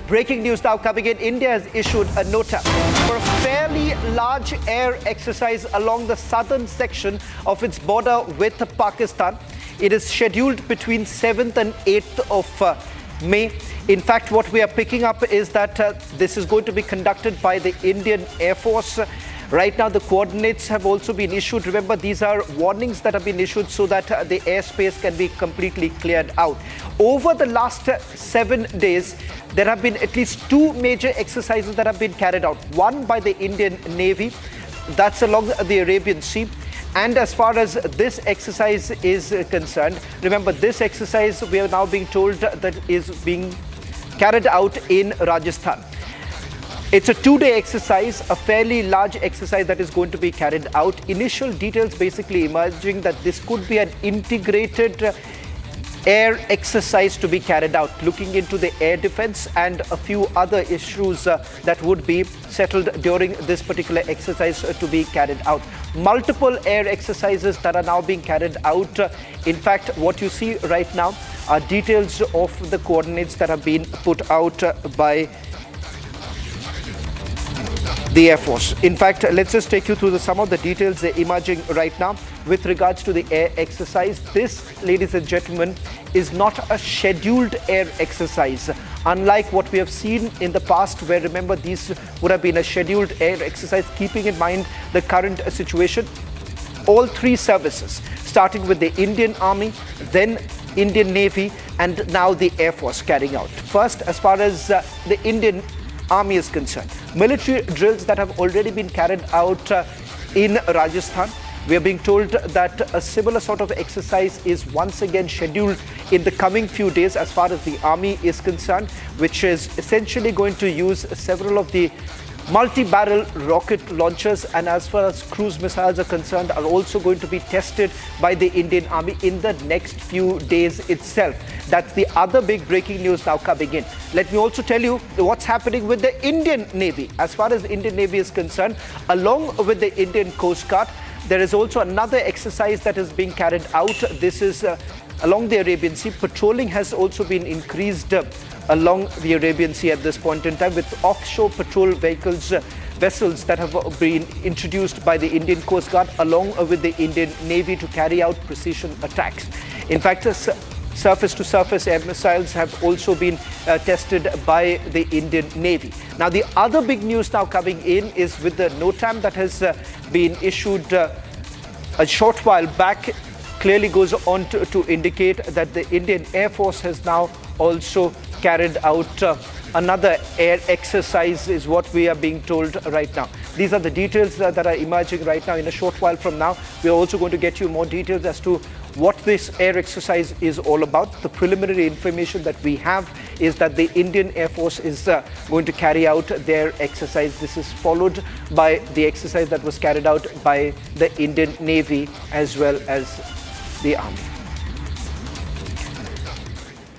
Breaking news now coming in. India has issued a NOTAM for a fairly large air exercise along the southern section of its border with Pakistan. It is scheduled between 7th and 8th of May. In fact, what we are picking up is that this is going to be conducted by the Indian Air Force. Right now, the coordinates have also been issued. Remember, these are warnings that have been issued so that the airspace can be completely cleared out. Over the last 7 days, there have been at least 2 major exercises that have been carried out. One by the Indian Navy, that's along the Arabian Sea. And as far as this exercise is concerned, remember, this exercise, we are now being told that is being carried out in Rajasthan. It's a 2-day exercise, a fairly large exercise that is going to be carried out. Initial details basically emerging that this could be an integrated air exercise to be carried out, looking into the air defense and a few other issues that would be settled during this particular exercise to be carried out. Multiple air exercises that are now being carried out. In fact, what you see right now are details of the coordinates that have been put out by the Air Force. In fact, let's just take you through some of the details emerging right now with regards to the air exercise. This, ladies and gentlemen, is not a scheduled air exercise. Unlike what we have seen in the past, where, remember, these would have been a scheduled air exercise, keeping in mind the current situation. All 3 services, starting with the Indian Army, then Indian Navy, and now the Air Force carrying out. First, as far as the Indian Army is concerned, military drills that have already been carried out in Rajasthan. We are being told that a similar sort of exercise is once again scheduled in the coming few days as far as the Army is concerned, which is essentially going to use several of the multi-barrel rocket launchers, and as far as cruise missiles are concerned, are also going to be tested by the Indian Army in the next few days itself. That's the other big breaking news now coming in. Let me also tell you what's happening with the Indian Navy. As far as the Indian Navy is concerned, along with the Indian Coast Guard, there is also another exercise that is being carried out. This is along the Arabian Sea. Patrolling has also been increased along the Arabian Sea at this point in time, with offshore patrol vessels that have been introduced by the Indian Coast Guard along with the Indian Navy to carry out precision attacks. In fact, surface-to-surface air missiles have also been tested by the Indian Navy. Now, the other big news now coming in is with the NOTAM that has been issued a short while back. Clearly goes on to indicate that the Indian Air Force has now also carried out another air exercise, is what we are being told right now. These are the details that are emerging right now. In a short while from now, we are also going to get you more details as to what this air exercise is all about. The preliminary information that we have is that the Indian Air Force is going to carry out their exercise. This is followed by the exercise that was carried out by the Indian Navy as well as the Army.